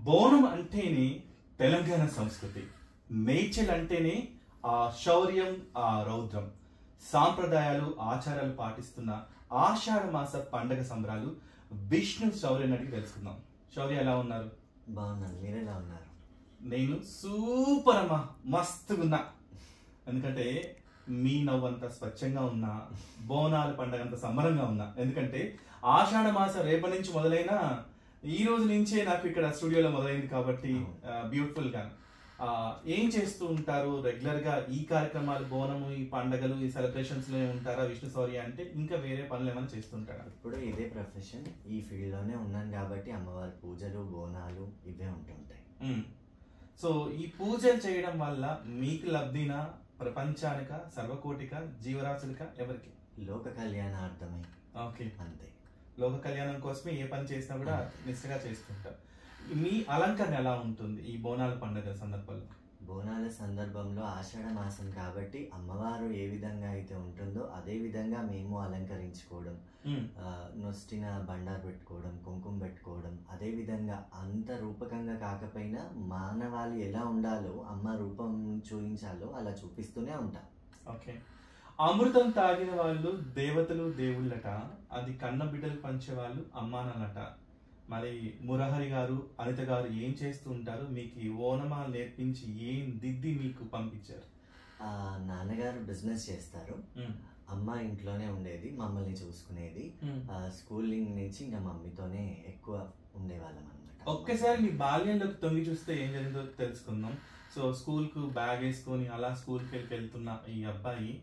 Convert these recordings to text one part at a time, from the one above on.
బోనం అంటేనే తెలంగాణ సంస్కృతి. మేడ్చల్ అంటేనే ఆ శౌర్యం, ఆ రౌద్రం, సాంప్రదాయాలు, ఆచారాలు పాటిస్తున్న ఆషాఢ మాస పండగ సంబరాలు. విష్ణు శౌర్యని అడిగి తెలుసుకుందాం. శౌర్య ఎలా ఉన్నారు? బాగున్నాను, మీరు ఎలా ఉన్నారు? నేను సూపర్ అమ్మా, మస్తుగున్నా. ఎందుకంటే మీ నవ్వంత స్వచ్ఛంగా ఉన్నా, బోనాల పండగ అంత సంబరంగా ఉన్నా. ఎందుకంటే ఆషాఢ మాస రేపటి నుంచి మొదలైన ఈ రోజు నుంచే నాకు ఇక్కడ స్టూడియోలో మొదలైంది కాబట్టి బ్యూటిఫుల్ గా. ఏం చేస్తూ ఉంటారు రెగ్యులర్ గా? ఈ కార్యక్రమాలు, బోనము, ఈ పండగలు, ఈ సెలబ్రేషన్స్ లో ఉంటారా విష్ణు శౌర్య అంటే? ఇంకా వేరే పనులు ఏమైనా చేస్తుంటారా? ఇప్పుడు ఇదే ప్రొఫెషన్, ఈ ఫీల్డ్ లోనే ఉన్నాను కాబట్టి అమ్మవారి పూజలు, బోనాలు ఇవే ఉంటుంటాయి. సో ఈ పూజలు చేయడం వల్ల మీకు లబ్ధినా, ప్రపంచానిక, సర్వకోటిక, జీవరాశులక, ఎవరికి? లోక కళ్యాణార్థమై. ఓకే, అంతే. లోక కళ్యాణం కోసమే ఏ పని చేసినా కూడా నిష్ఠగా చేస్తుంటారు. మీ అలంకరణ ఎలా ఉంటుంది ఈ బోనాల పండుగ సందర్భంలో? బోనాల సందర్భంలో ఆషాఢ మాసం కాబట్టి అమ్మవారు ఏ విధంగా అయితే ఉంటుందో అదే విధంగా మేము అలంకరించుకోవడం, నొస్టిన బండారు పెట్టుకోవడం, కుంకుమ పెట్టుకోవడం, అదే విధంగా అంత రూపకంగా కాకపోయినా మానవాళి ఎలా ఉండాలో, అమ్మ రూపం చూపించాలో అలా చూపిస్తూనే ఉంటాం. ఓకే. అమృతం తాగిన వాళ్ళు దేవతలు, దేవుళ్ళట. అది కన్న బిడ్డలు పంచే వాళ్ళు అమ్మానాలట. మరి మురహరి గారు, అనిత గారు ఏం చేస్తూ ఉంటారు? మీకు ఈ ఓనమాలు నేర్పించి ఏం దిద్ది మీకు పంపించారు? నాన్నగారు బిజినెస్ చేస్తారు, అమ్మ ఇంట్లోనే ఉండేది, మమ్మల్ని చూసుకునేది. స్కూలింగ్ నుంచి ఇంకా మమ్మీతోనే ఎక్కువ ఉండేవాళ్ళం అనమాట. ఒక్కసారి మీ బాల్యంలోకి తొంగి చూస్తే ఏం జరిగిందో తెలుసుకుందాం. సో స్కూల్ కు బ్యాగ్ వేసుకొని అలా స్కూల్కి వెళ్తున్న ఈ అబ్బాయి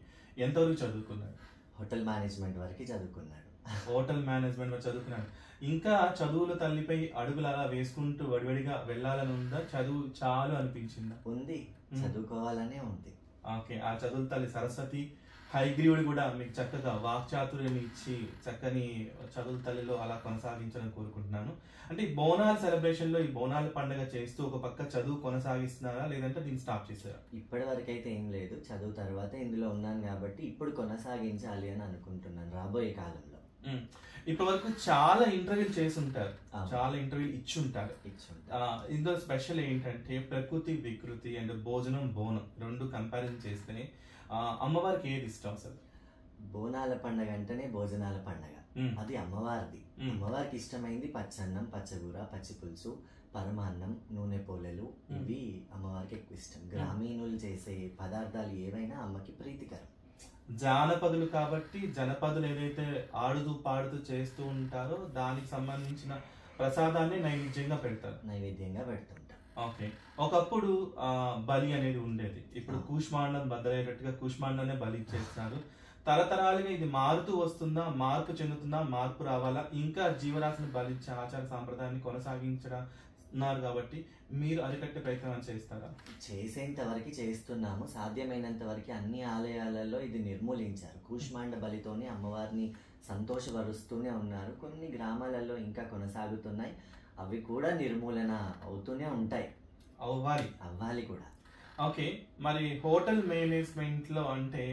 ఎంతవరకు చదువుకున్నాడు? హోటల్ మేనేజ్మెంట్ వరకు చదువుకున్నాడు. హోటల్ మేనేజ్మెంట్ వరకు చదువుకున్నాడు. ఇంకా చదువుల తల్లిపై అడుగులు అలా వేసుకుంటూ వడివడిగా వెళ్ళాలని ఉందా? చదువు చాలు అనిపించిందా? ఉంది, చదువుకోవాలనే ఉంది. ఓకే. ఆ చదువుల తల్లి సరస్వతి, హైగ్రీవుడు కూడా మీకు చక్కగా వాక్చాతుర్యం ఇచ్చి చక్కని చదువుల తల్లిలో అలా కొనసాగించాలని కోరుకుంటున్నాను. అంటే ఈ బోనాల సెలబ్రేషన్ లో, ఈ బోనాల పండుగ చేస్తూ ఒక పక్క చదువు కొనసాగిస్తున్నారా, లేదంటే దీన్ని స్టాప్ చేశారా? ఇప్పటి వరకు అయితే ఏం లేదు, చదువు తర్వాత ఇందులో ఉన్నాను కాబట్టి ఇప్పుడు కొనసాగించాలి అని అనుకుంటున్నాను రాబోయే కాలంలో. ఇప్పటి వరకు చాలా ఇంటర్వ్యూలు చేసి ఉంటారు, చాలా ఇంటర్వ్యూలు ఇచ్చి ఉంటారు. ఇందులో స్పెషల్ ఏంటంటే ప్రకృతి, వికృతి అండ్ భోజనం, బోనం రెండు కంపారిజన్ చేస్తే అమ్మవారికి ఏది ఇష్టం అసలు? బోనాల పండగ అంటేనే భోజనాల పండగ, అది అమ్మవారిది. అమ్మవారికి ఇష్టమైంది పచ్చన్నం, పచ్చగూర, పచ్చి పులుసు, పరమాన్నం, నూనె పోలెలు, ఇవి అమ్మవారికి ఎక్కువ ఇష్టం. గ్రామీణులు చేసే పదార్థాలు ఏవైనా అమ్మకి ప్రీతికరం. జానపదులు కాబట్టి జనపదులు ఏదైతే ఆడుతూ పాడుతూ చేస్తూ ఉంటారో దానికి సంబంధించిన ప్రసాదాన్ని నైవేద్యంగా పెడుతుంటారు. ఓకే. ఒకప్పుడు బలి అనేది ఉండేది, ఇప్పుడు కూష్మాండం బద్దలయ్యేటట్టుగా కూష్మాండాన్ని బలి ఇచ్చేస్తున్నారు. తరతరాలుగా ఇది మారుతూ వస్తుందా, మార్పు చెందుతుందా, మార్పు రావాలా? ఇంకా జీవరాశిని బలిచ్చే ఆచార సాంప్రదాయాన్ని కొనసాగించన్నారు కాబట్టి మీరు అరికట్టే ప్రయత్నం చేస్తారా? చేసేంత వరకు చేస్తున్నాము, సాధ్యమైనంత వరకు అన్ని ఆలయాలలో ఇది నిర్మూలించారు. కూష్మాండ బలితోనే అమ్మవారిని సంతోషపరుస్తూనే ఉన్నారు. కొన్ని గ్రామాలలో ఇంకా కొనసాగుతున్నాయి, అవి కూడా నిర్మూలన అవుతూనే ఉంటాయి. అవ్వాలి కూడా. ఓకే. మరి హోటల్ మేనేజ్మెంట్ లో అంటే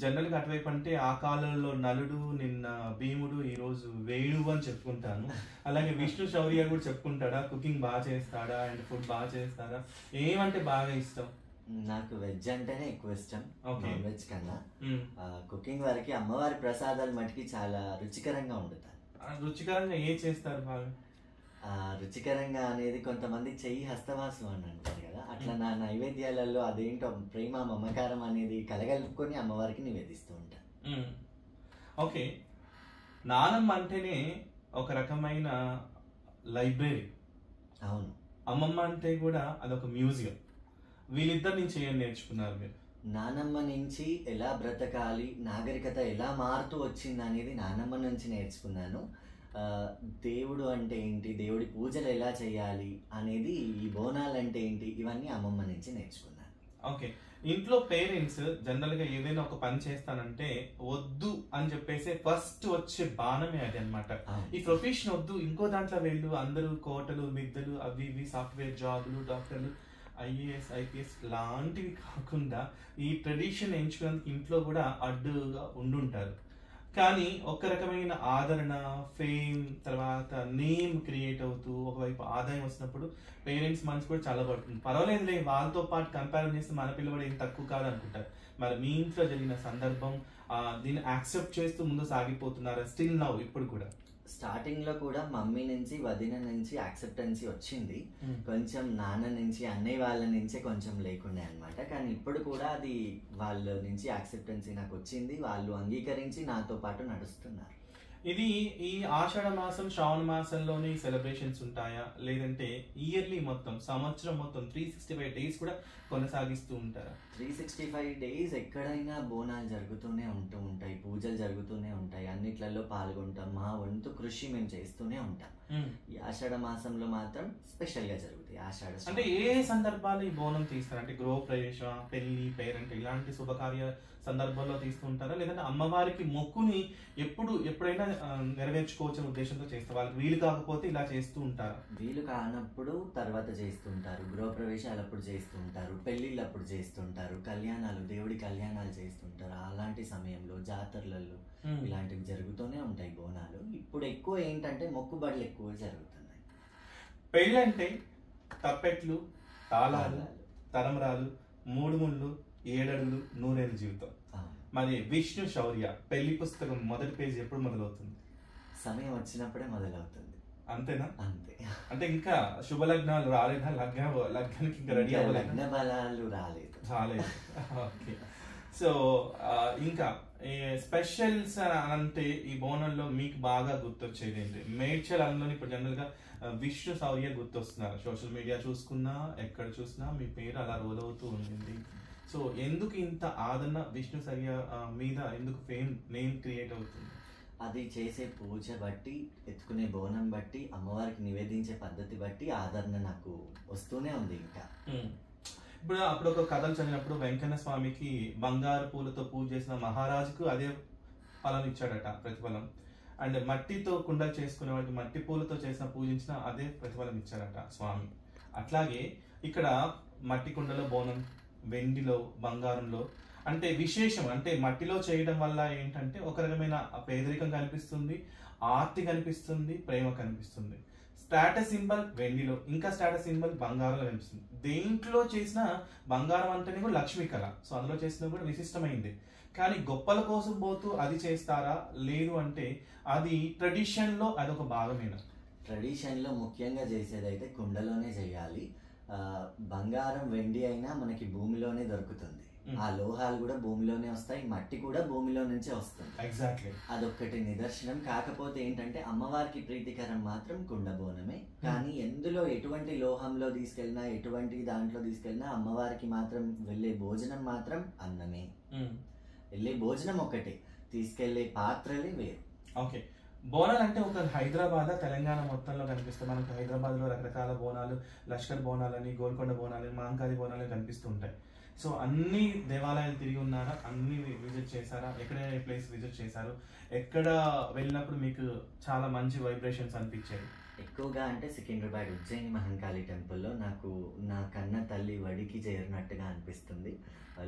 జనరల్ గా అటువైపు అంటే ఆ కాలంలో నలుడు, నిన్న భీముడు, ఈ రోజు వేణువు అని చెప్పుకుంటాను. అలాగే విష్ణు శౌర్య కూడా చెప్పుకుంటాడా? కుకింగ్ బాగా చేస్తాడా అండ్ ఫుడ్ బాగా చేస్తాడా? ఏమంటే బాగా ఇష్టం? నాకు వెజ్ అంటేనే ఎక్కువ ఇష్టం, నాన్ వెజ్ కన్నా. కుకింగ్ వరకు అమ్మవారి ప్రసాదాలు మటుకి చాలా రుచికరంగా వండుతారు. రుచికరంగా ఏ చేస్తారు బాగా? రుచికరంగా అనేది కొంతమంది చెయ్యి హస్తవాసం అని అంటారు కదా, అట్లా నా నైవేద్యాలలో అదేంటో ప్రేమ, మమకారం అనేది కలగలుపుకొని అమ్మవారికి నివేదిస్తూ ఉంటాను. ఓకే. నానమ్మ అంటేనే ఒక రకమైన లైబ్రరీ. అవును. అమ్మమ్మ అంటే కూడా అదొక మ్యూజియం. వీళ్ళిద్దరి నుంచి ఏం నేర్చుకున్నారు మీరు? నానమ్మ నుంచి ఎలా బ్రతకాలి, నాగరికత ఎలా మారుతూ వచ్చింది అనేది నానమ్మ నుంచి నేర్చుకున్నాను. దేవుడు అంటే ఏంటి, దేవుడి పూజలు ఎలా చేయాలి అనేది, ఈ బోనాలు అంటే ఏంటి, ఇవన్నీ అమ్మమ్మ నుంచి నేర్చుకున్నాను. ఓకే. ఇంట్లో పేరెంట్స్ జనరల్ గా ఏదైనా ఒక పని చేస్తానంటే వద్దు అని చెప్పేసి ఫస్ట్ వచ్చే బాణమే అది అనమాట. ఈ ప్రొఫెషన్ వద్దు, ఇంకో దాంట్లో వెళ్ళు, అందరూ కోటలు, మిద్దలు, అవి ఇవి, సాఫ్ట్వేర్ జాబులు, డాక్టర్లు, ఐఏఎస్, ఐపీఎస్ లాంటివి కాకుండా ఈ ట్రెడిషన్ ఎంచుకున్నందుకు ఇంట్లో కూడా అడ్డుగా ఉండుంటారు. కానీ ఒక రకమైన ఆదరణ, ఫేమ్, తర్వాత నేమ్ క్రియేట్ అవుతూ ఒకవైపు ఆదాయం వచ్చినప్పుడు పేరెంట్స్ మనసు కూడా చాలా పడుతుంది. పర్వాలేదులే, వాళ్ళతో పాటు కంపేర్ చేస్తే మన పిల్లవాడు ఏం తక్కువ కాదు అనుకుంటారు. మరి మీ ఇంట్లో జరిగిన సందర్భం, దీన్ని యాక్సెప్ట్ చేస్తూ ముందు సాగిపోతున్నారా స్టిల్ నౌ ఇప్పుడు కూడా? స్టార్టింగ్ లో కూడా మమ్మీ నుంచి, వదిన నుంచి యాక్సెప్టెన్సీ వచ్చింది. కొంచెం నాన్న నుంచి, అన్నయ్య వాళ్ళ నుంచే కొంచెం లేకుండే అనమాట. కానీ ఇప్పుడు కూడా అది వాళ్ళ నుంచి యాక్సెప్టెన్సీ నాకు వచ్చింది. వాళ్ళు అంగీకరించి నాతో పాటు నడుస్తున్నారు. ఇది ఈ ఆషాఢ మాసం, శ్రావణ మాసంలోనే సెలబ్రేషన్స్ ఉంటాయా, లేదంటే ఇయర్లీ మొత్తం, సంవత్సరం మొత్తం 365 డేస్ కూడా కొనసాగిస్తూ ఉంటారా? 365 డేస్ ఎక్కడైనా బోనాలు జరుగుతూనే ఉంటాయి, పూజలు జరుగుతూనే ఉంటాయి, అన్నిట్లలో పాల్గొంటాం. మా వంతు కృషి మేము చేస్తూనే ఉంటాం. ఈ ఆషాఢ మాసంలో మాత్రం స్పెషల్ గా జరుగుతాయి. ఆషాఢ అంటే ఏ సందర్భాలు ఈ బోనం తీస్తారు? అంటే గృహ ప్రవేశ, పెళ్లి, పేరెంట్ ఇలాంటి శుభకార్య సందర్భంలో తీస్తూ ఉంటారా, లేదంటే అమ్మవారికి మొక్కుని ఎప్పుడైనా నెరవేర్చుకోవచ్చని ఉద్దేశంతో చేస్తారు? వాళ్ళకి వీలు కాకపోతే ఇలా చేస్తూ ఉంటారా? వీలు కానప్పుడు తర్వాత చేస్తుంటారు, గృహప్రవేశాలు అప్పుడు చేస్తుంటారు, పెళ్లిళ్ళు అప్పుడు చేస్తుంటారు, కళ్యాణాలు, దేవుడి కళ్యాణాలు చేస్తుంటారు. అలాంటి సమయంలో జాతరలలో ఇలాంటివి జరుగుతూనే ఉంటాయి బోనాలు. ఇప్పుడు ఎక్కువ ఏంటంటే మొక్కుబడులు ఎక్కువ జరుగుతున్నాయి. పెళ్ళి అంటే తప్పెట్లు, తాళాలు, తరంరాలు, 3 ముళ్ళు, 7 అడుగులు, 100 ఏళ్ళ జీవితం. మరి విష్ణు శౌర్య పెళ్లి పుస్తకం మొదటి పేజీ ఎప్పుడు మొదలవుతుంది? సమయం వచ్చినప్పుడే మొదలవుతుంది. అంతేనా? అంతే. అంటే ఇంకా శుభలగ్నాలు రాలేదా? లగ్నానికి ఇంకా రెడీ అవ్వలేదు, లగ్న బలాలు రాలేదు. ఓకే. సో ఇంకా స్పెషల్స్ అంటే ఈ బోనంలో మీకు బాగా గుర్తొచ్చేది ఏంటి? మేడ్చల్ అందులో ఇప్పుడు జనరల్ గా విష్ణు శౌర్య గుర్తొస్తున్నారు. సోషల్ మీడియా చూసుకున్నా, ఎక్కడ చూసినా మీ పేరు అలా రోల్ అవుతూ ఉంటుంది. సో ఎందుకు ఇంత ఆదరణ విష్ణు శౌర్య మీద, ఎందుకు ఫేమ్, నేమ్ క్రియేట్ అవుతుంది? అది చేసే పూజ బట్టి, ఎత్తుకునే బోనం బట్టి, అమ్మవారికి నివేదించే పద్ధతి బట్టి ఆదరణ నాకు వస్తూనే ఉంది. ఇంకా ఇప్పుడు అప్పుడు ఒక కథలు చదివినప్పుడు వెంకన్న స్వామికి బంగారు పూలతో పూజ చేసిన మహారాజుకు అదే ఫలం ఇచ్చాడట, ప్రతిఫలం. అండ్ మట్టితో కుండలు చేసుకునే వాటికి మట్టి పూలతో చేసిన పూజించిన అదే ప్రతిఫలం ఇచ్చాడట స్వామి. అట్లాగే ఇక్కడ మట్టి కుండలో బోనం, వెండిలో, బంగారంలో అంటే విశేషం. అంటే మట్టిలో చేయడం వల్ల ఏంటంటే ఒక రకమైన పేదరికం కనిపిస్తుంది, ఆర్తి కనిపిస్తుంది, ప్రేమ కనిపిస్తుంది. స్టేటస్ సింబల్ వెండిలో, ఇంకా స్టేటస్ సింబల్ బంగారంలో కనిపిస్తుంది. దేంట్లో చేసిన బంగారం అంటేనే కూడా లక్ష్మీ కళ. సో అందులో చేసిన కూడా విశిష్టమైంది. కానీ గొప్పల కోసం పోతూ అది చేస్తారా, లేదు అంటే అది ట్రెడిషన్ లో అదొక భాగమేనా? ట్రెడిషన్ లో ముఖ్యంగా చేసేది అయితే కుండలోనే చేయాలి. బంగారం, వెండి అయినా మనకి భూమిలోనే దొరుకుతుంది. ఆ లోహాలు కూడా భూమిలోనే వస్తాయి, మట్టి కూడా భూమిలో నుంచే వస్తుంది. ఎగ్జాక్ట్లీ, అదొక్కటి నిదర్శనం. కాకపోతే ఏంటంటే అమ్మవారికి ప్రీతికరం మాత్రం కుండ బోనమే. కానీ ఎందులో ఎటువంటి లోహంలో తీసుకెళ్ళినా, ఎటువంటి దాంట్లో తీసుకెళ్ళినా అమ్మవారికి మాత్రం వెళ్ళే భోజనం మాత్రం అన్నమే. వెళ్ళే భోజనం ఒకటే, తీసుకెళ్లే పాత్రలే వేరు. ఓకే. బోనాలు అంటే ఒక హైదరాబాద్, తెలంగాణ మొత్తంలో కనిపిస్తాయి. మనకు హైదరాబాద్ లో రకరకాల బోనాలు, లష్కర్ బోనాలని, గోల్కొండ బోనాలని, మహంకాళి బోనాలని కనిపిస్తూ ఉంటాయి. సో అన్ని దేవాలయాలు తిరిగి ఉన్నారా? అన్ని విజిట్ చేశారా? ఎక్కడ ప్లేస్ విజిట్ చేశారు? ఎక్కడ వెళ్ళినప్పుడు మీకు చాలా మంచి వైబ్రేషన్స్ అనిపించాయి? ఎక్కువగా అంటే సికింద్రాబాద్ ఉజ్జయిని మహంకాళి టెంపుల్లో నాకు నా కన్న తల్లి వడికి చేరినట్టుగా అనిపిస్తుంది.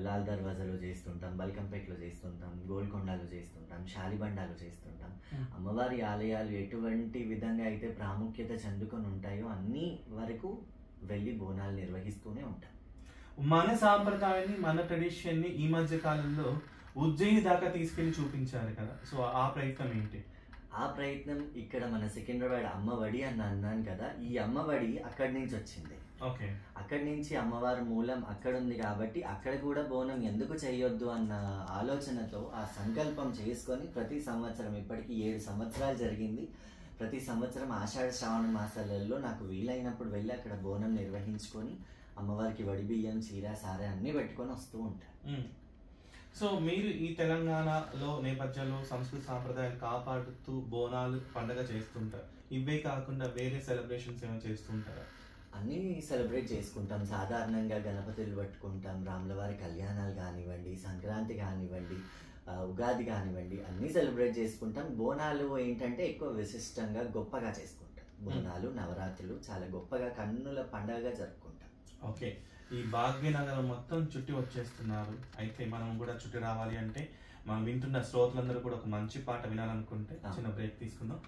లాల్ దర్వాజాలో చేస్తుంటాం, బల్కంపేటలో చేస్తుంటాం, గోల్కొండలో చేస్తుంటాం, షాలిబండాలో చేస్తుంటాం. అమ్మవారి ఆలయాలు ఎటువంటి విధంగా అయితే ప్రాముఖ్యత చెందుకొని ఉంటాయో అన్ని వరకు వెళ్ళి బోనాలు నిర్వహిస్తూనే ఉంటాం. మన సాంప్రదాయాన్ని, మన ట్రెడిషన్ ని ఈ మధ్య కాలంలో ఉజ్జయిని దాకా తీసుకెళ్లి చూపించారు కదా. సో ఆ ప్రయత్నం ఏంటి? ఆ ప్రయత్నం ఇక్కడ మన సికింద్రాబాద్ అమ్మఒడి అని అన్నాను కదా, ఈ అమ్మఒడి అక్కడి నుంచి వచ్చింది. ఓకే. అక్కడి నుంచి అమ్మవారి మూలం అక్కడ ఉంది కాబట్టి అక్కడ కూడా బోనం ఎందుకు చేయొద్దు అన్న ఆలోచనతో ఆ సంకల్పం చేసుకొని ప్రతి సంవత్సరం, ఇప్పటికి 7 సంవత్సరాలు జరిగింది, ప్రతి సంవత్సరం ఆషాఢ శ్రావణ మాసాలలో నాకు వీలైనప్పుడు వెళ్ళి అక్కడ బోనం నిర్వహించుకొని అమ్మవారికి వడి బియ్యం, చీర, సారె అన్ని పెట్టుకొని వస్తూ ఉంటాను. సో మీరు ఈ తెలంగాణలో నేపథ్యంలో సంస్కృతి సాంప్రదాయాలు కాపాడుతూ బోనాలు పండుగ చేస్తుంటారు. ఇవే కాకుండా వేరే సెలబ్రేషన్స్ ఏమైనా చేస్తుంటారా? అన్నీ సెలబ్రేట్ చేసుకుంటాం. సాధారణంగా గణపతులు పట్టుకుంటాం, రాములవారి కళ్యాణాలు కానివ్వండి, సంక్రాంతి కానివ్వండి, ఉగాది కానివ్వండి, అన్నీ సెలబ్రేట్ చేసుకుంటాం. బోనాలు ఏంటంటే ఎక్కువ విశిష్టంగా గొప్పగా చేసుకుంటాం. బోనాలు, నవరాత్రులు చాలా గొప్పగా కన్నుల పండుగగా జరుపుకుంటాం. ఓకే. ఈ భాగ్యనగరం మొత్తం చుట్టి వచ్చేస్తున్నారు. అయితే మనం కూడా చుట్టి రావాలి అంటే మనం వింటున్న శ్రోతలందరూ కూడా ఒక మంచి పాట వినాలనుకుంటే చిన్న బ్రేక్ తీసుకుందాం.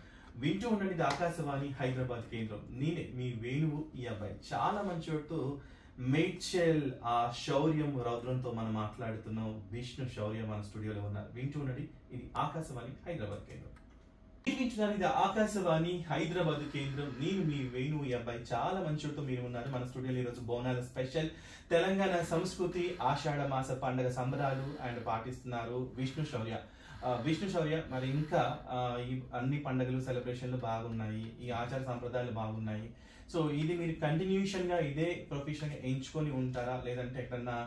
వింటూ ఉండండి, ఇది ఆకాశవాణి హైదరాబాద్ కేంద్రం. నేనే మీ వేణువు ఈ అబ్బాయి. చాలా మంచితో మేడ్చల్ ఆ శౌర్యం రౌద్రంతో మనం మాట్లాడుతున్నాం. విష్ణు శౌర్య మన స్టూడియోలో ఉన్నారు. వింటూ ఉండండి, ఇది ఆకాశవాణి హైదరాబాద్ కేంద్రం. వింటున్నారు, ఇది ఆకాశవాణి హైదరాబాద్ కేంద్రం. నేను మీ వేణువు ఈ అబ్బాయి. చాలా మంచితో మీరు ఉన్నారు మన స్టూడియోలో. ఈరోజు బోనాల స్పెషల్ తెలంగాణ సంస్కృతి ఆషాఢ మాస పండుగ సంబరాలు అండ్ పాటిస్తున్నారు విష్ణు శౌర్య. విష్ణు శౌర్య, మరి ఇంకా ఈ అన్ని పండుగలు సెలబ్రేషన్లు బాగున్నాయి, ఈ ఆచార సాంప్రదాయాలు బాగున్నాయి. సో ఇది మీరు కంటిన్యూషన్ గా ఇదే ప్రొఫెషన్ గా ఎంచుకొని ఉంటారా, లేదంటే ఎక్కడన్నా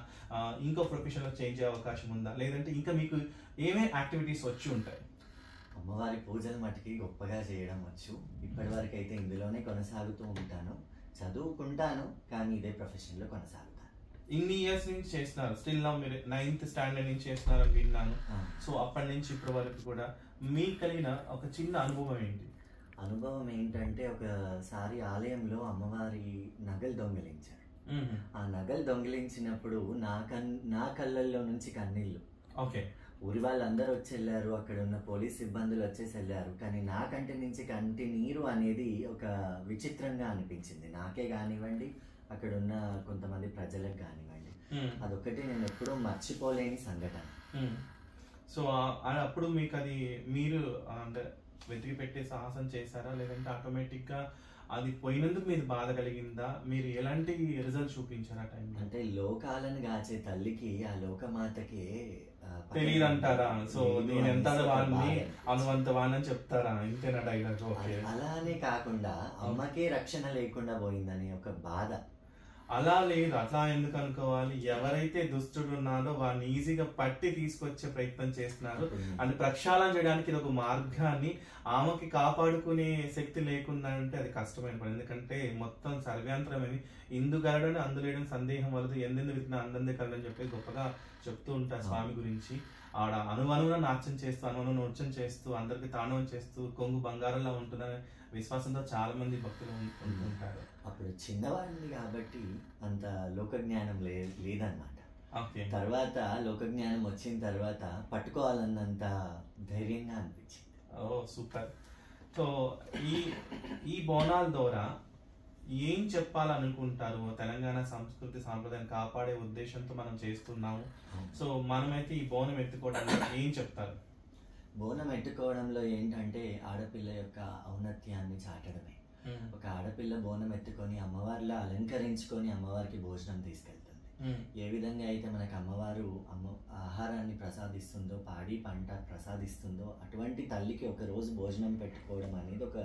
ఇంకో ప్రొఫెషన్ లో చేంజ్ అయ్యే అవకాశం ఉందా, లేదంటే ఇంకా మీకు ఏమేమి యాక్టివిటీస్ వచ్చి ఉంటాయి? అమ్మవారి పూజలు మటుకి గొప్పగా చేయడం వచ్చు. ఇప్పటి వరకు అయితే ఇందులోనే కొనసాగుతూ ఉంటాను. చదువుకుంటాను కానీ ఇదే ప్రొఫెషన్ లో కొనసాగుతాను. ఇన్ని ఇయర్స్ నుంచి చేస్తున్నారు, స్టిల్ నా మీరు 9th స్టాండర్డ్ నుంచి చేస్తున్నారని విన్నాను. సో అప్పటి నుంచి ఇప్పటి వరకు కూడా మీకు కలిగిన ఒక చిన్న అనుభవం ఏంటి? అనుభవం ఏంటంటే, ఒకసారి ఆలయంలో అమ్మవారి నగలు దొంగిలించారు. ఆ నగలు దొంగిలించినప్పుడు నా కళ్ళల్లో నుంచి కన్నీళ్ళు. ఓకే. ఊరి వాళ్ళందరూ వచ్చి వెళ్ళారు, అక్కడ ఉన్న పోలీస్ సిబ్బందులు వచ్చేసి వెళ్ళారు, కానీ నా కంటి నుంచి కంటి నీరు అనేది ఒక విచిత్రంగా అనిపించింది. నాకే కానివ్వండి, అక్కడ ఉన్న కొంతమంది ప్రజలకు కానివ్వండి. అదొక్కటి నేను ఎప్పుడూ మర్చిపోలేని సంఘటన. సో అప్పుడు మీకు అది మీరు అంటే వెతికి పెట్టే సాహసం చేశారా, లేదంటే ఆటోమేటిక్ గా అది పోయినందుకు మీరు బాధ కలిగిందా? మీరు ఎలాంటి రిజల్ట్ చూపించారా టైంలో? అంటే లోకాలను గాచే తల్లికి ఆ లోకమాతకి తెలియదు అంటారా? సో నేను ఎంత వాడిని అనువంత వాడిని చెప్తారా? ఇంతేనా డైలాగ్? అలానే కాకుండా అమ్మకే రక్షణ లేకుండా పోయిందని ఒక బాధ. అలా లేదు, అట్లా ఎందుకు అనుకోవాలి? ఎవరైతే దుష్టుడు ఉన్నారో వాడిని ఈజీగా పట్టి తీసుకొచ్చే ప్రయత్నం చేస్తున్నారు. అంటే ప్రక్షాళన చేయడానికి ఇది ఒక మార్గాన్ని, ఆమెకి కాపాడుకునే శక్తి లేకుండా అంటే అది కష్టమైన పని. ఎందుకంటే మొత్తం సర్వ్యాంతరమని ఇందుగలడని అందులేడని సందేహం వలదు, ఎందెందు విత్తిన అందందే కలడని చెప్పి గొప్పగా చెప్తూ ఉంటారు స్వామి గురించి. ఆడ అనువనువున నాట్యం చేస్తూ అనువను నృత్యం చేస్తూ అందరికి తాండవం చేస్తూ కొంగు బంగారంలా ఉంటుందనే విశ్వాసంతో చాలా మంది భక్తులు ఉంటుంటారు. అప్పుడు చిన్నవాడిని కాబట్టి అంత లోకజ్ఞానం లేదన్నమాట. తర్వాత లోకజ్ఞానం వచ్చిన తర్వాత పట్టుకోవాలన్నంత ధైర్యంగా అనిపించింది. ఓ సూపర్. సో ఈ బోనాల ద్వారా ఏం చెప్పాలనుకుంటారు? తెలంగాణ సంస్కృతి సాంప్రదాయం కాపాడే ఉద్దేశంతో మనం చేస్తున్నాము. సో మనమైతే ఈ బోనం ఎత్తుకోవడానికి ఏం చెప్తారు? బోనం ఎత్తుకోవడంలో ఏంటంటే ఆడపిల్ల యొక్క ఔన్నత్యాన్ని చాటడమే. ఒక ఆడపిల్ల బోనం ఎత్తుకొని అమ్మవారిలా అలంకరించుకొని అమ్మవారికి భోజనం తీసుకెళ్తుంది. ఏ విధంగా అయితే మనకు అమ్మవారు ఆహారాన్ని ప్రసాదిస్తుందో, పాడి పంట ప్రసాదిస్తుందో, అటువంటి తల్లికి ఒక రోజు భోజనం పెట్టుకోవడం అనేది ఒక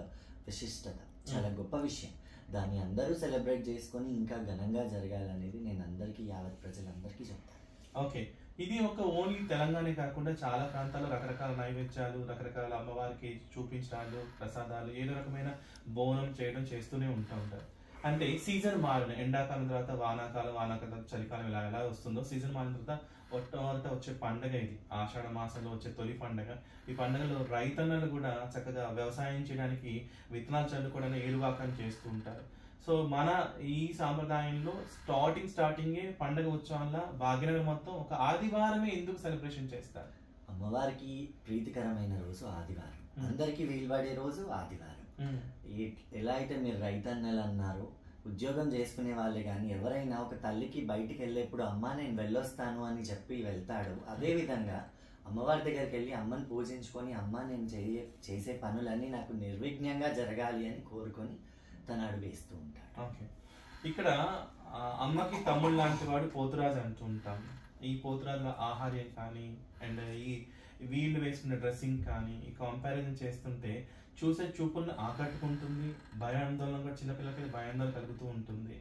విశిష్టత, చాలా గొప్ప విషయం. దాన్ని అందరూ సెలబ్రేట్ చేసుకొని ఇంకా ఘనంగా జరగాలనేది నేను అందరికీ, యావత్ ప్రజలందరికీ చెప్తాను. ఓకే. ఇది ఒక ఓన్లీ తెలంగాణ కాకుండా చాలా ప్రాంతాల్లో రకరకాల నైవేద్యాలు, రకరకాల అమ్మవారికి చూపించడాలు, ప్రసాదాలు, ఏదో రకమైన బోనం చేయడం చేస్తూనే ఉంటారు. అంటే సీజన్ మారిన ఎండాకాలం తర్వాత వానాకాలం, వానాకాలం చలికాలం ఇలా ఎలా వస్తుందో సీజన్ మారిన తర్వాత మొట్టమొదట వచ్చే పండుగ ఇది. ఆషాఢ మాసంలో వచ్చే తొలి పండుగ. ఈ పండుగలో రైతన్నలు కూడా చక్కగా వ్యవసాయం చేయడానికి విత్తనాలు చల్లుకోవడానికి ఏరువాకం చేస్తూ ఉంటారు. సో మన ఈ సాంప్రదాయంలో స్టార్టింగే పండుగ ఉత్సవంలో భాగ్యనగర్ మొత్తం ఒక ఆదివారమే ఎందుకు సెలబ్రేషన్ చేస్తారు? అమ్మవారికి ప్రీతికరమైన రోజు ఆదివారం, అందరికి వీలుపడే రోజు ఆదివారం. ఎలా అయితే మీరు రైతన్నలు అన్నారు, ఉద్యోగం చేసుకునే వాళ్ళే కానీ ఎవరైనా ఒక తల్లికి బయటికి వెళ్ళేప్పుడు అమ్మ నేను వెళ్ళొస్తాను అని చెప్పి వెళ్తాడు. అదే విధంగా అమ్మవారి దగ్గరికి వెళ్ళి అమ్మని పూజించుకొని అమ్మ నేను చేసే పనులన్నీ నాకు నిర్విఘ్నంగా జరగాలి అని కోరుకొని తన అడుగు వేస్తూ ఉంటాడు. ఓకే. ఇక్కడ అమ్మకి తమ్ముడు లాంటి వాడు పోతురాజు అంటూ ఉంటాం. ఈ పోతురాజుల ఆహార్యం కానీ అండ్ ఈ వీళ్ళు వేసుకున్న డ్రెస్సింగ్ కానీ ఈ కంపారిజన్ చేస్తుంటే చూసే చూపులను ఆకట్టుకుంటుంది. భయాందోళన కూడా చిన్నపిల్లలకి భయాందోళన కలుగుతూ ఉంటుంది.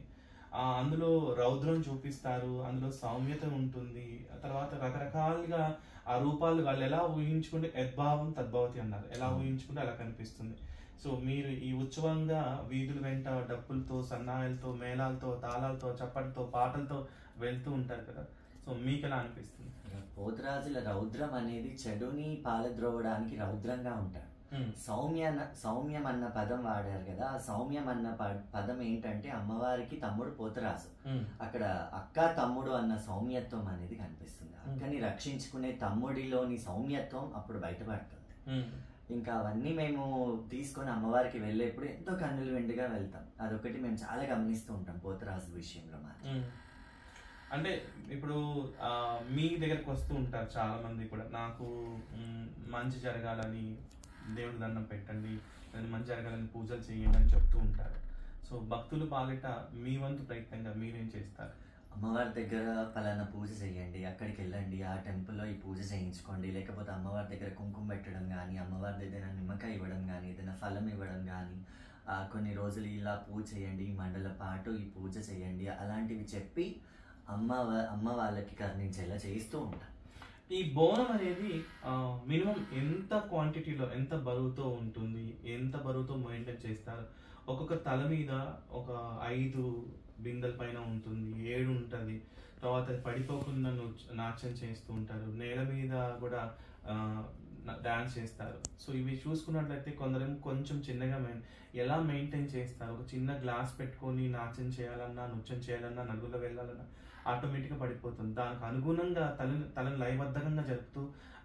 అందులో రౌద్రం చూపిస్తారు, అందులో సౌమ్యత ఉంటుంది. తర్వాత రకరకాలుగా ఆ రూపాలు వాళ్ళు ఎలా ఊహించుకుంటే యద్భావం తద్భవతి అన్నారు, ఎలా ఊహించుకుంటే అలా కనిపిస్తుంది. సో మీరు ఈ ఉత్సవంగా వీధుల వెంట డప్పులతో, సన్నాయిలతో, మేళాలతో, తాళాలతో, చప్పటితో, పాటలతో వెళ్తూ ఉంటారు కదా. సో మీకు ఎలా అనిపిస్తుంది? పోతురాజుల రౌద్రం అనేది చెడుని పాలద్రోవడానికి రౌద్రంగా ఉంటాడు. సౌమ్యం అన్న పదం వాడారు కదా. ఆ సౌమ్యం అన్న పదం ఏంటంటే అమ్మవారికి తమ్ముడు పోతరాజు. అక్కడ అక్క తమ్ముడు అన్న సౌమ్యత్వం అనేది కనిపిస్తుంది. అక్కని రక్షించుకునే తమ్ముడిలోని సౌమ్యత్వం అప్పుడు బయటపడుతుంది. ఇంకా అవన్నీ మేము తీసుకొని అమ్మవారికి వెళ్ళేప్పుడు ఎంతో కన్నులు వెండిగా వెళ్తాం. అదొకటి మేము చాలా గమనిస్తూ ఉంటాం పోతరాజు విషయంలో. అంటే ఇప్పుడు మీ దగ్గరకు వస్తూ ఉంటారు చాలా మంది కూడా, నాకు మంచి జరగాలని దేవుడి దండం పెట్టండి, మంచి జరగాలని పూజలు చేయండి అని చెప్తూ ఉంటారు. సో భక్తులు పాలిట మీ వంతు ప్రయత్నంగా మీరేం చేస్తారు? అమ్మవారి దగ్గర పలానా పూజ చేయండి, అక్కడికి వెళ్ళండి, ఆ టెంపుల్లో ఈ పూజ చేయించుకోండి, లేకపోతే అమ్మవారి దగ్గర కుంకుమ పెట్టడం కానీ, అమ్మవారి దగ్గర నిమ్మకాయ ఇవ్వడం కానీ, ఏదైనా ఫలం ఇవ్వడం కానీ, కొన్ని రోజులు ఇలా పూజ చేయండి, ఈ మండల పాటు ఈ పూజ చేయండి, అలాంటివి చెప్పి అమ్మ వాళ్ళకి కరుణించేలా చేస్తూ ఉంటాం. ఈ బోనం అనేది మినిమం ఎంత క్వాంటిటీలో, ఎంత బరువుతో ఉంటుంది, ఎంత బరువుతో మెయింటైన్ చేస్తారు? ఒక్కొక్క తల మీద ఒక 5 బిందెల పైన ఉంటుంది, 7 ఉంటుంది. తర్వాత పడిపోకుండా నాట్యం చేస్తూ ఉంటారు, నేల మీద కూడా డాన్స్ చేస్తారు. సో ఇవి చూసుకున్నట్లయితే కొందరేమో కొంచెం చిన్నగా ఎలా మెయింటైన్ చేస్తారు? ఒక చిన్న గ్లాస్ పెట్టుకొని నాట్యం చేయాలన్నా, నృత్యం చేయాలన్నా, నలుగురిలో వెళ్ళాలన్నా ఆటోమేటిక్గా పడిపోతుంది. దానికి అనుగుణంగా తలను లయబద్ధంగా జరుపుతూ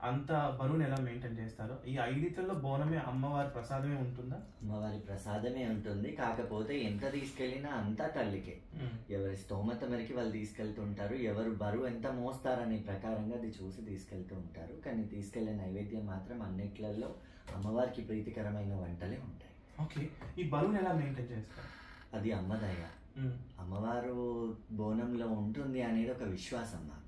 అంత బరువుని ఎలా మెయింటైన్ చేస్తారు? ఈ 5 బోనమే అమ్మవారి ప్రసాదమే ఉంటుందా? అమ్మవారి ప్రసాదమే ఉంటుంది. కాకపోతే ఎంత తీసుకెళ్ళినా అంతా తల్లికే. ఎవరి స్తోమత మేరకి వాళ్ళు తీసుకెళ్తుంటారు. ఎవరు బరువు ఎంత మోస్తారనే ప్రకారంగా అది చూసి తీసుకెళ్తూ ఉంటారు. కానీ తీసుకెళ్లే నైవేద్యం మాత్రం అన్నిట్లలో అమ్మవారికి ప్రీతికరమైన వంటలే ఉంటాయి. ఓకే, ఈ బరువుని ఎలా మెయింటైన్ చేస్తారు? అది అమ్మదయ. అమ్మవారు బోనంలో ఉంటుంది అనేది ఒక విశ్వాసం నాకు.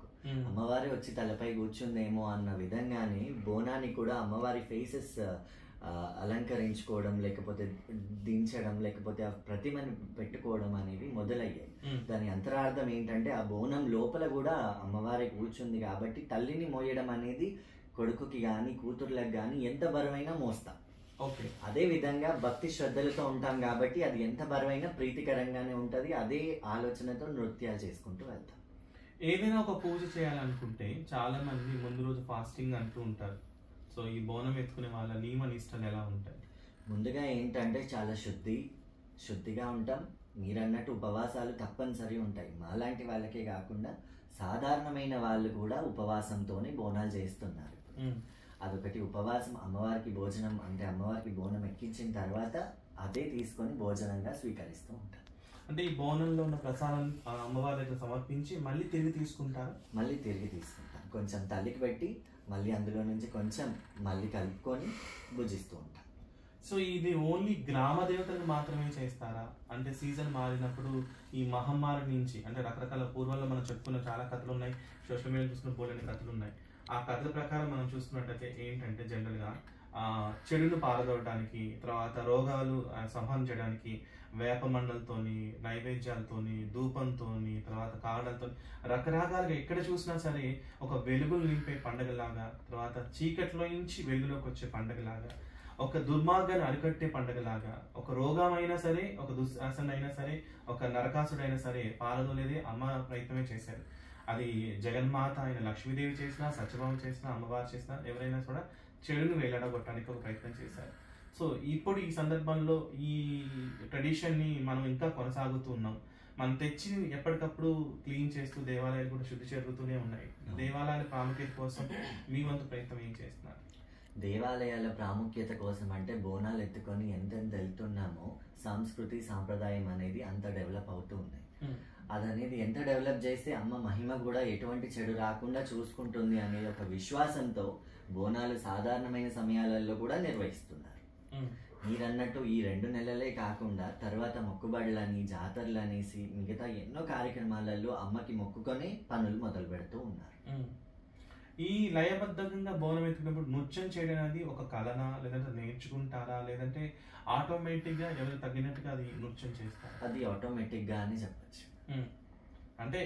అమ్మవారి వచ్చి తలపై కూర్చుందేమో అన్న విధంగానే బోనాన్ని కూడా అమ్మవారి ఫేసెస్ అలంకరించుకోవడం, లేకపోతే దించడం, లేకపోతే ఆ ప్రతిమని పెట్టుకోవడం అనేవి మొదలయ్యాయి. దాని అంతరార్థం ఏంటంటే ఆ బోనం లోపల కూడా అమ్మవారి కూర్చుంది కాబట్టి తల్లిని మోయడం అనేది కొడుకుకి కానీ కూతుర్లకు కానీ ఎంత బరువైనా మోస్తాం. ఓకే, అదే విధంగా భక్తి శ్రద్ధలతో ఉంటాం కాబట్టి అది ఎంత బరువైనా ప్రీతికరంగానే ఉంటుంది. అదే ఆలోచనతో నృత్యాలు చేసుకుంటూ వెళ్తాం. ఏదైనా ఒక పూజ చేయాలనుకుంటే చాలా మంది ముందు రోజు ఫాస్టింగ్ అంటూ ఉంటారు. సో ఈ బోనం ఎత్తుకునే వాళ్ళ నియమ నిష్టలు ఎలా ఉంటాయి? ముందుగా ఏంటంటే చాలా శుద్ధిగా ఉంటాం. మీరన్నట్టు ఉపవాసాలు తప్పనిసరి ఉంటాయి. మాలాంటి వాళ్ళకే కాకుండా సాధారణమైన వాళ్ళు కూడా ఉపవాసంతోనే బోనాలు చేస్తున్నారు. అదొకటి. ఉపవాసం అమ్మవారికి భోజనం అంటే అమ్మవారికి బోనం ఎక్కించిన తర్వాత అదే తీసుకొని భోజనంగా స్వీకరిస్తూ ఉంటారు. అంటే ఈ బోనంలో ఉన్న ప్రసాదం అమ్మవారి దగ్గర సమర్పించి మళ్ళీ తిరిగి తీసుకుంటారు? మళ్ళీ తిరిగి తీసుకుంటాం. కొంచెం తల్లికి పెట్టి మళ్ళీ అందులో నుంచి కొంచెం మళ్ళీ కలుపుకొని భుజిస్తూ ఉంటాం. సో ఇది ఓన్లీ గ్రామ దేవతలకు మాత్రమే చేస్తారా? అంటే సీజన్ మారినప్పుడు ఈ మహమ్మారి నుంచి, అంటే రకరకాల పూర్వంలో మనం చెప్పుకున్న చాలా కథలు ఉన్నాయి, సోషల్ మీడియా చూసుకున్న పోలేని కథలు ఉన్నాయి. ఆ కథల ప్రకారం మనం చూసుకున్నట్టయితే ఏంటంటే జనరల్గా చెడును పారదోడటానికి, తర్వాత రోగాలు సంహరించడానికి వేప మండలతోని, నైవేద్యాలతోని, ధూపంతోని, తర్వాత కాడలతో రకరకాలుగా ఎక్కడ చూసినా సరే ఒక వెలుగులు నింపే పండగలాగా, తర్వాత చీకట్లో నుంచి వెలుగులోకి వచ్చే పండగలాగా, ఒక దుర్మార్గాన్ని అరికట్టే పండగలాగా, ఒక రోగమైనా సరే, ఒక దుశ్శాసన అయినా సరే, ఒక నరకాసుడైనా సరే పారదోలేదే అమ్మ ప్రయత్నమే చేశారు. అది జగన్మాత అయిన లక్ష్మీదేవి చేసినా, సత్యభామ చేసినా, అమ్మవారు చేసినా ఎవరైనా కూడా చెడును వేలాడగొట్టడానికి ఒక ప్రయత్నం చేశారు. సో ఇప్పుడు ఈ సందర్భంలో ఈ ట్రెడిషన్ని మనం ఇంకా కొనసాగుతూ ఉన్నాం. మనం తెచ్చి ఎప్పటికప్పుడు క్లీన్ చేస్తూ దేవాలయాలు కూడా శుద్ధి జరుగుతూనే ఉన్నాయి. దేవాలయాల ప్రాముఖ్యత కోసం మీ వంతు ప్రయత్నం ఏం చేస్తున్నారు? దేవాలయాల ప్రాముఖ్యత కోసం అంటే బోనాలు ఎత్తుకొని ఎంతెంత వెళ్తున్నామో సంస్కృతి సాంప్రదాయం అనేది అంత డెవలప్ అవుతూ ఉంది. అదనేది ఎంత డెవలప్ చేస్తే అమ్మ మహిమ కూడా ఎటువంటి చెడు రాకుండా చూసుకుంటుంది అనే ఒక విశ్వాసంతో బోనాలు సాధారణమైన సమయాలలో కూడా నిర్వహిస్తున్నారు. మీరన్నట్టు ఈ 2 నెలలే కాకుండా తర్వాత మొక్కుబడులని, జాతరలు అనేసి మిగతా ఎన్నో కార్యక్రమాలలో అమ్మకి మొక్కుకొని పనులు మొదలు పెడుతూ ఉన్నారు. ఈ లయబద్ధంగా బోనం ఎత్తుకున్నప్పుడు నృత్యం చేయడం అనేది ఒక కళనా, లేదంటే నేర్చుకుంటారా, లేదంటే ఆటోమేటిక్గా ఎవరు తగ్గినట్టుగా అది నృత్యం చేస్తారు? అది ఆటోమేటిక్గా అని చెప్పచ్చు. అంటే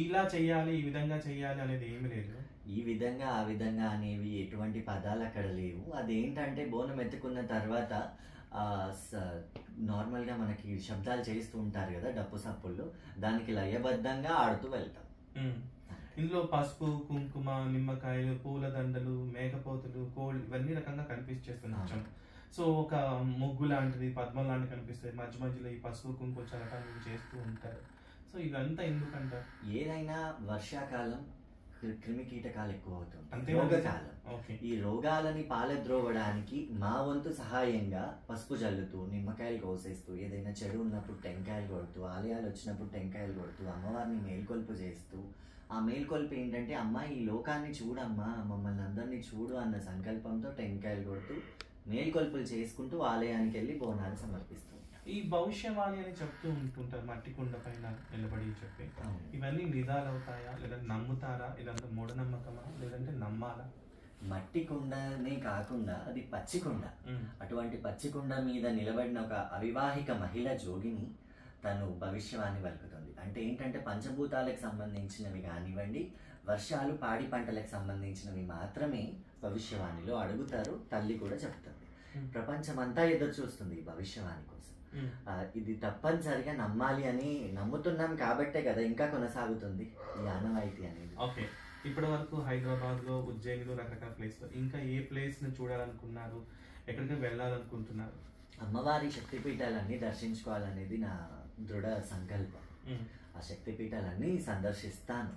ఇలా చెయ్యాలి, ఈ విధంగా చెయ్యాలి అనేది ఏమి లేదు. ఈ విధంగా ఆ విధంగా అనేవి ఎటువంటి పదాలు అక్కడ లేవు. అదేంటంటే బోనం ఎత్తుకున్న తర్వాత నార్మల్గా మనకి శబ్దాలు చేస్తూ ఉంటారు కదా, డప్పు సప్పుళ్ళు, దానికి లయబద్ధంగా ఆడుతూ వెళ్తాం. ఇందులో పసుపు, కుంకుమ, నిమ్మకాయలు, పూల దండలు, మేకపోతులు, కోళ్ళు ఇవన్నీ రకంగా కనిపించేస్తుంది నృత్యం. సో ఒక ముగ్గు లాంటిది, పద్మం లాంటిది కనిపిస్తుంది. మధ్య మధ్యలో ఈ పసుపు, కుంకుమ చల్లటం ఇవి చేస్తూ ఉంటారు. సో ఇదంతా ఎందుకంటారు? ఏదైనా వర్షాకాలం క్రిమి కీటకాలు ఎక్కువ అవుతుంది, అంతే రోగకాలం. ఓకే. ఈ రోగాలని పాలద్రోవడానికి మా వంతు సహాయంగా పసుపు జల్లుతూ, నిమ్మకాయలు కోసేస్తూ, ఏదైనా చెడు ఉన్నప్పుడు టెంకాయలు కొడుతూ, ఆలయాలు వచ్చినప్పుడు టెంకాయలు కొడుతూ, అమ్మవారిని మేల్కొల్పు చేస్తూ, ఆ మేల్కొల్పు ఏంటంటే అమ్మ ఈ లోకాన్ని చూడమ్మా, మమ్మల్ని అందరినీ చూడు అన్న సంకల్పంతో టెంకాయలు కొడుతూ మేల్కొల్పులు చేసుకుంటూ ఆలయానికి వెళ్ళి బోనాలు సమర్పిస్తూ ఈ భవిష్యవాణి అని చెప్తూ ఉంటుంటారు, మట్టి కుండ పైన నిలబడి చెప్పి. ఇవన్నీ నిజాలు అవుతాయా, లేదంటే నమ్ముతారా, లేదంటే మూఢనమ్మకమా, లేదంటే నమ్మాలా? మట్టి కుండనే కాకుండా అది పచ్చి కుండ. అటువంటి పచ్చి కుండ మీద నిలబడిన ఒక అవివాహిక మహిళ జోగిని తను భవిష్యవాణి పలుకుతుంది. అంటే ఏంటంటే పంచభూతాలకు సంబంధించినవి కానివ్వండి, వర్షాలు, పాడి పంటలకు సంబంధించినవి మాత్రమే భవిష్యవాణిలో అడుగుతారు. తల్లి కూడా చెప్తుంది. ప్రపంచమంతా ఎదురు చూస్తుంది ఈ భవిష్యవాణి కోసం. ఇది తప్పనిసరిగా నమ్మాలి అని నమ్ముతున్నాం కాబట్టే కదా ఇంకా కొనసాగుతుంది ఈ ఆనవాయితీ అనేది. ఓకే. ఇప్పటి వరకు హైదరాబాద్ లో, ఉజ్జయినిలో, రకరకాల ప్లేస్ లో ఇంకా ఏ ప్లేస్ ని చూడాలనుకున్నారు, ఎక్కడికి వెళ్ళాలనుకుంటున్నారు? అమ్మవారి శక్తిపీఠాలన్నీ దర్శించుకోవాలనేది నా దృఢ సంకల్పం. ఆ శక్తిపీఠాలన్నీ సందర్శిస్తాను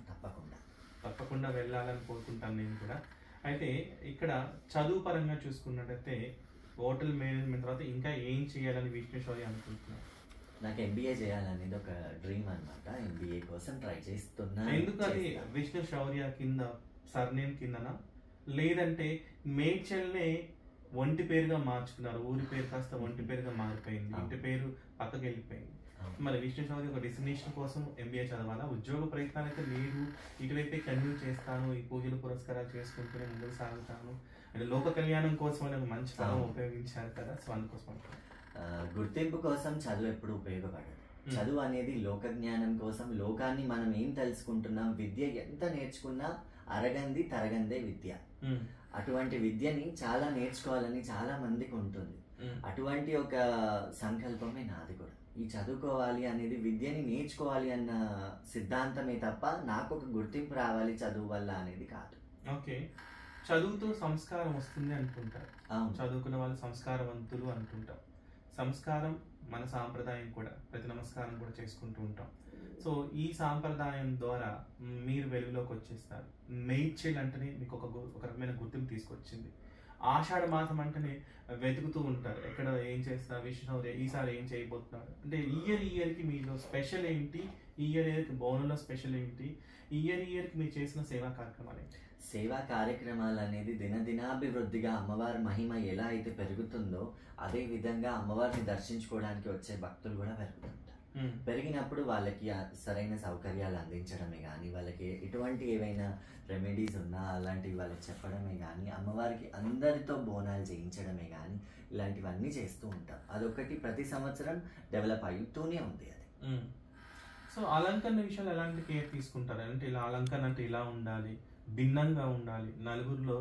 తప్పకుండా వెళ్ళాలని కోరుకుంటాను నేను కూడా. అయితే ఇక్కడ చదువు పరంగా చూసుకున్నట్టయితే హోటల్ మేనేజ్మెంట్ తర్వాత ఇంకా ఏం చేయాలని విశ్వేశ్వరి అనుకుంటున్నాను? నాకు ఎంబీఏ చేయాలనేది ఒక డ్రీమ్ అన్నమాట. ఎంబీఏ కోసం ట్రై చేస్తున్నా. ఎందుకు అది విష్ణు శౌర్య కింద సర్నేమ్ కిందనా, లేదంటే మేడ్చల్నే ఒంటి పేరుగా మార్చుకున్నారు, ఊరి పేరు కాస్త ఒంటి పేరుగా మారిపోయింది, ఇంటి పేరు పక్కకి వెళ్ళిపోయింది. మరి విష్ణు శౌర్య ఒక డెస్టినేషన్ కోసం ఎంబీఏ చదవాలా? ఉద్యోగ ప్రయత్నాలు అయితే లేదు, ఇటువైపే కంటిన్యూ చేస్తాను, ఈ పూజలు పురస్కారాలు చేసుకుంటూనే ముందుకు సాగుతాను అంటే లోక కళ్యాణం కోసం ఒక మంచి పదం ఉపయోగించారు కదా, సో అందుకోసం గుర్తింపు కోసం చదువు ఎప్పుడు ఉపయోగపడదు. చదువు అనేది లోక జ్ఞానం కోసం, లోకాన్ని మనం ఏం తెలుసుకుంటున్నాం, విద్య ఎంత నేర్చుకున్నా అరగంది తరగందే విద్య. అటువంటి విద్యని చాలా నేర్చుకోవాలని చాలా మందికి ఉంటుంది. అటువంటి ఒక సంకల్పమే నాది కూడా. ఈ చదువుకోవాలి అనేది, విద్యని నేర్చుకోవాలి అన్న సిద్ధాంతమే తప్ప నాకు ఒక గుర్తింపు రావాలి చదువు వల్ల అనేది కాదు. ఓకే. చదువుతో సంస్కారం వస్తుంది అంటుంటారు, చదువుకున్న వాళ్ళు సంస్కారవంతులు అంటుంటాం. సంస్కారం మన సాంప్రదాయం కూడా, ప్రతి నమస్కారం కూడా చేసుకుంటూ ఉంటాం. సో ఈ సాంప్రదాయం ద్వారా మీరు వెలుగులోకి వచ్చేస్తారు. మేడ్చల్ అంటేనే మీకు ఒక రకమైన గుర్తింపు తీసుకొచ్చింది. ఆషాఢ మాసం అంటేనే వెతుకుతూ ఉంటారు, ఎక్కడ ఏం చేస్తున్నారు, విష్ణు ఈసారి ఏం చేయబోతున్నారు అంటే. ఇయర్కి మీలో స్పెషల్ ఏంటి, ఇయర్కి బోనంలో స్పెషల్ ఏంటి, ఇయర్కి మీరు చేసిన సేవా కార్యక్రమాలు ఏంటి? సేవా కార్యక్రమాలు అనేది దినదినాభివృద్ధిగా అమ్మవారి మహిమ ఎలా అయితే పెరుగుతుందో అదే విధంగా అమ్మవారిని దర్శించుకోవడానికి వచ్చే భక్తులు కూడా పెరుగుతుంటారు. పెరిగినప్పుడు వాళ్ళకి సరైన సౌకర్యాలు అందించడమే కానీ, వాళ్ళకి ఎటువంటి ఏవైనా రెమెడీస్ ఉన్నా అలాంటివి వాళ్ళకి చెప్పడమే కానీ, అమ్మవారికి అందరితో బోనాలు చేయించడమే కానీ, ఇలాంటివన్నీ చేస్తూ ఉంటాం. అదొకటి ప్రతి సంవత్సరం డెవలప్ అవుతూనే ఉంది అది. సో అలంకరణ విషయాలు ఎలాంటి కేర్ తీసుకుంటారు అంటే, ఇలా అలంకరణ అంటే ఇలా ఉండాలి, భిన్నంగా ఉండాలి, నలుగురిలో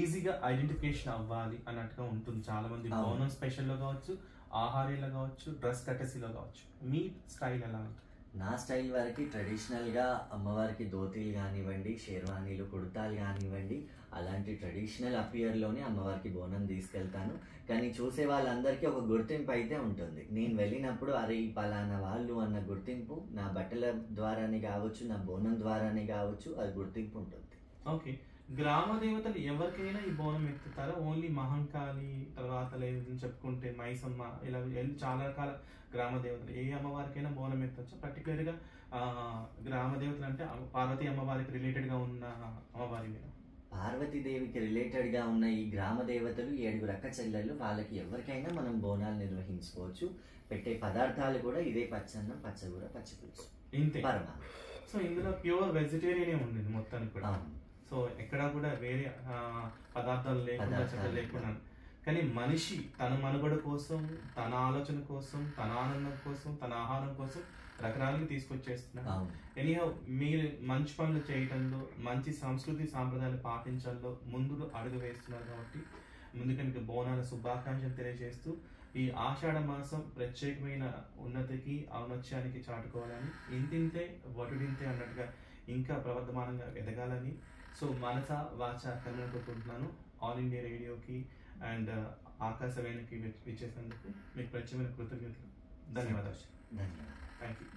ఈజీగా ఐడెంటిఫికేషన్ అవ్వాలి అన్నట్టుగా ఉంటుంది. చాలా మంది బోనం స్పెషల్లో కావచ్చు, ఆహారీలో కావచ్చు, డ్రెస్ కటసీలో కావచ్చు. మీ స్టైల్ ఎలా ఉంటుంది? నా స్టైల్ వరకు ట్రెడిషనల్గా అమ్మవారికి ధోతీలు కానివ్వండి, షేర్వానీలు, కుర్తాలు కానివ్వండి, అలాంటి ట్రెడిషనల్ అపియర్లోనే అమ్మవారికి బోనం తీసుకెళ్తాను. కానీ చూసే వాళ్ళందరికీ ఒక గుర్తింపు అయితే ఉంటుంది. నేను వెళ్ళినప్పుడు అరే ఈ పలానా వాళ్ళు అన్న గుర్తింపు నా బట్టల ద్వారానే కావచ్చు, నా బోనం ద్వారానే కావచ్చు, అది గుర్తింపు ఉంటుంది. ఓకే. గ్రామ దేవతలు ఎవరికైనా ఈ బోనం ఎత్తుతారా? ఓన్లీ మహంకాళి తర్వాత లేదని చెప్పుకుంటే మైసమ్మ, ఇలా చాలా రకాల గ్రామ దేవతలు ఏ అమ్మవారికైనా బోనం ఎత్తచ్చు? పర్టికులర్గా గ్రామ దేవతలు అంటే పార్వతీ అమ్మవారికి రిలేటెడ్గా ఉన్న అమ్మవారి మీద పార్వతీదేవికి రిలేటెడ్గా ఉన్న ఈ గ్రామ దేవతలు 7 అక్క చెల్లెళ్ళు, వాళ్ళకి ఎవరికైనా మనం బోనాలు నిర్వహించుకోవచ్చు. పెట్టే పదార్థాలు కూడా ఇదే పచ్చన్నం, పచ్చగూర, పచ్చిపులుసు, ఇంతే పరమా. సో ఇందులో ప్యూర్ వెజిటేరియనే ఉండేది మొత్తానికి కూడా. సో ఎక్కడా కూడా వేరే పదార్థాలు లేకుండా. కానీ మనిషి తన మనుగడ కోసం, తన ఆలోచన కోసం, తన ఆనందం కోసం, తన ఆహారం కోసం రకరకాలుగా తీసుకొచ్చేస్తున్నారు. ఎనీహౌ మీరు మంచి పనులు చేయటంలో, మంచి సంస్కృతి సాంప్రదాయాలు పాటించడంలో ముందు అడుగు వేస్తున్నారు కాబట్టి ముందుగా మీకు బోనాల శుభాకాంక్షలు తెలియజేస్తూ, ఈ ఆషాఢ మాసం ప్రత్యేకమైన ఉన్నతికి, ఔన్నత్యానికి చాటుకోవాలని, ఇంతింతే వటుడింతే అన్నట్టుగా ఇంకా ప్రవర్ధమానంగా ఎదగాలని. సో మనస వాచ కర్మను కోరుకుంటున్నాను. ఆల్ ఇండియా రేడియోకి అండ్ ఆకాశవాణికి విచ్చేసినందుకు మీకు ప్రత్యేకమైన కృతజ్ఞతలు. ధన్యవాదాలు. ధన్యవాదాలు. Thank you.